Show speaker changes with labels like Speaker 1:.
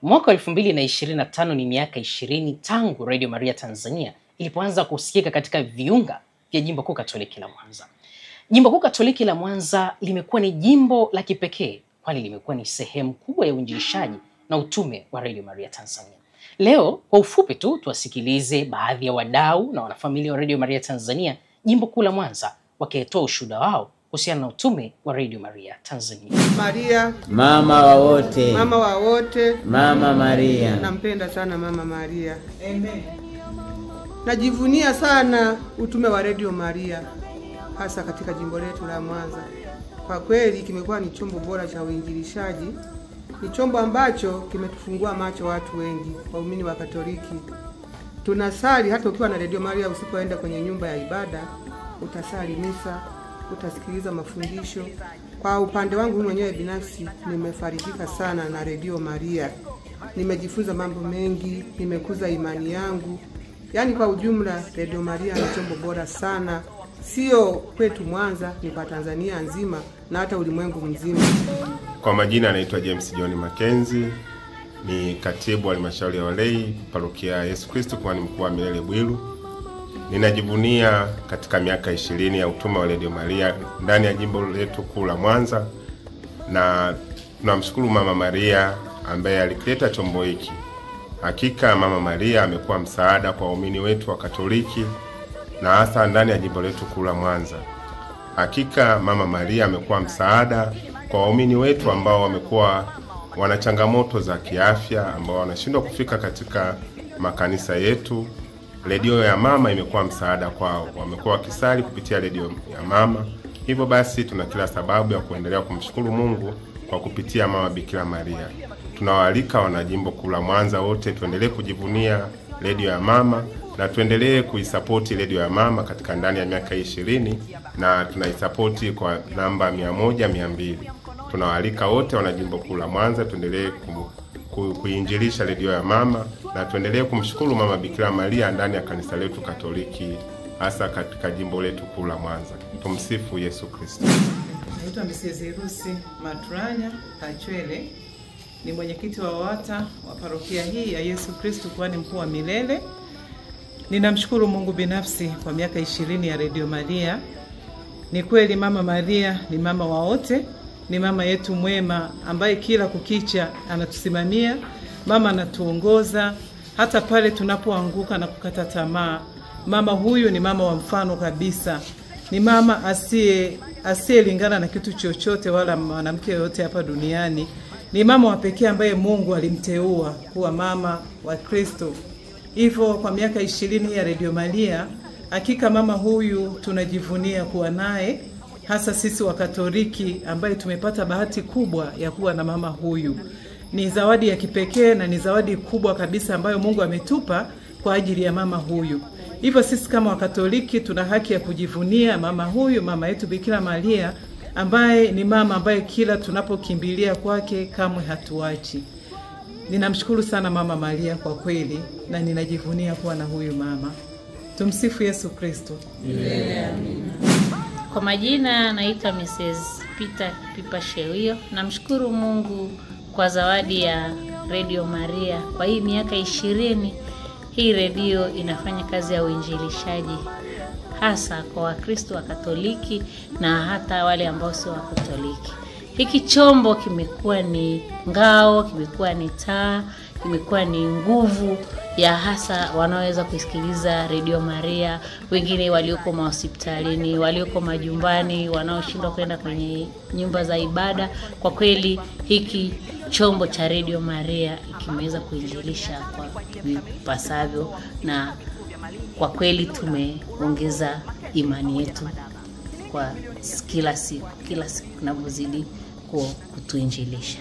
Speaker 1: Mwaka 2025 ni miaka 20 tangu Radio Maria Tanzania ilipoanza kusikika katika viunga vya Jimbo Kuu Katoliki la Mwanza. Jimbo Kuu Katoliki la Mwanza limekuwa ni jimbo la kipekee kwani limekuwa ni sehemu kubwa ya uinjilishaji na utume wa Radio Maria Tanzania. Leo kwa ufupi tu tuwasikilize baadhi ya wadau na wanafamilia wa Radio Maria Tanzania Jimbo Kuu la Mwanza wakitoa ushuhuda wao kuhusiana na utume wa Radio Maria Tanzania.
Speaker 2: Maria,
Speaker 3: mama wa wote.
Speaker 2: Mama wa wote.
Speaker 3: Mama Maria.
Speaker 2: Nampenda sana Mama Maria. Amen. Najivunia sana utume wa Radio Maria hasa katika jimbo letu la Mwanza. Kwa kweli kimekuwa ni chombo bora cha uinjilishaji. Ni chombo ambacho kimetufungua macho watu wengi, waumini wa Katoliki. Tunasali hata ukiwa na Radio Maria, usipoenda kwenye nyumba ya ibada, utasali misa, utasikiliza mafundisho. Kwa upande wangu mwenyewe binafsi nimefarijika sana na Radio Maria. Nimejifunza mambo mengi, nimekuza imani yangu. Yaani kwa ujumla Radio Maria ni chombo bora sana. Sio kwetu Mwanza, ni kwa Tanzania nzima na hata ulimwengu mzima.
Speaker 4: Kwa majina anaitwa James John Mackenzie, ni katibu wa halmashauri ya walei parokia Yesu Kristo kwa mkoa wa Milele Bwiru. Ninajivunia katika miaka 20 ya utume wa Radio Maria ndani ya jimbo letu kuu la Mwanza, na tunamshukuru Mama Maria ambaye alikileta chombo hiki. Hakika Mama Maria amekuwa msaada kwa waumini wetu wa Katoliki na hasa ndani ya jimbo letu kuu la Mwanza. Hakika Mama Maria amekuwa msaada kwa waumini wetu ambao wamekuwa wana changamoto za kiafya, ambao wanashindwa kufika katika makanisa yetu. Radio ya Mama imekuwa msaada kwao. Wamekuwa wakisali kupitia Radio ya Mama. Hivyo basi tuna kila sababu ya kuendelea kumshukuru Mungu kwa kupitia Mama Bikira Maria. Tunawaalika wanajimbo kuu la Mwanza wote tuendelee kujivunia Radio ya Mama na tuendelee kuisapoti Radio ya Mama katika ndani ya miaka 20, na tunaisapoti kwa namba 100-200. Tunawaalika wote wanajimbo kuu la Mwanza tuendelee kuinjilisha Radio ya Mama na tuendelee kumshukuru Mama Bikira Maria ndani ya kanisa letu Katoliki hasa katika jimbo letu kuu la Mwanza. Tumsifu Yesu Kristo.
Speaker 5: Naitwa Mrs. Rusi Matranya Kachwele, ni mwenyekiti wa WATA wa parokia hii ya Yesu Kristo kuhani mkuu wa Milele. Ninamshukuru Mungu binafsi kwa miaka 20 ya Radio Maria. Ni kweli Mama Maria ni mama wa wote, ni mama yetu mwema ambaye kila kukicha anatusimamia. Mama anatuongoza hata pale tunapoanguka na kukata tamaa. Mama huyu ni mama wa mfano kabisa. Ni mama asiyelingana na kitu chochote wala mwanamke yote hapa duniani. Ni mama wa pekee ambaye Mungu alimteua kuwa mama wa Kristo. Hivyo kwa miaka 20 ya Radio Maria, hakika mama huyu tunajivunia kuwa naye, hasa sisi wa Katoliki ambaye tumepata bahati kubwa ya kuwa na mama huyu. Ni zawadi ya kipekee na ni zawadi kubwa kabisa ambayo Mungu ametupa kwa ajili ya mama huyu. Hivyo sisi kama wa Katoliki tuna haki ya kujivunia mama huyu, mama yetu Bikira Maria, ambaye ni mama ambaye kila tunapokimbilia kwake kamwe hatuachi. Ninamshukuru sana Mama Maria kwa kweli na ninajivunia kuwa na huyu mama. Tumsifu Yesu Kristo.
Speaker 6: Amina. Kwa majina naitwa Mrs. Peter Pipa Shewio. Namshukuru Mungu kwa zawadi ya Radio Maria. Kwa hii miaka 20 hii radio inafanya kazi ya uinjilishaji hasa kwa Wakristo wa Katoliki na hata wale ambao sio wa Katoliki. Hiki chombo kimekuwa ni ngao, kimekuwa ni taa, kimekuwa ni nguvu ya hasa wanaoweza kusikiliza Radio Maria, wengine walioko hospitalini, walioko majumbani, wanaoshindwa kwenda kwenye nyumba za ibada. Kwa kweli hiki chombo cha Radio Maria kimeweza kuinjilisha kwa vipasavyo, na kwa kweli tumeongeza imani yetu kwa kila siku tunavyozidi kutuinjilisha.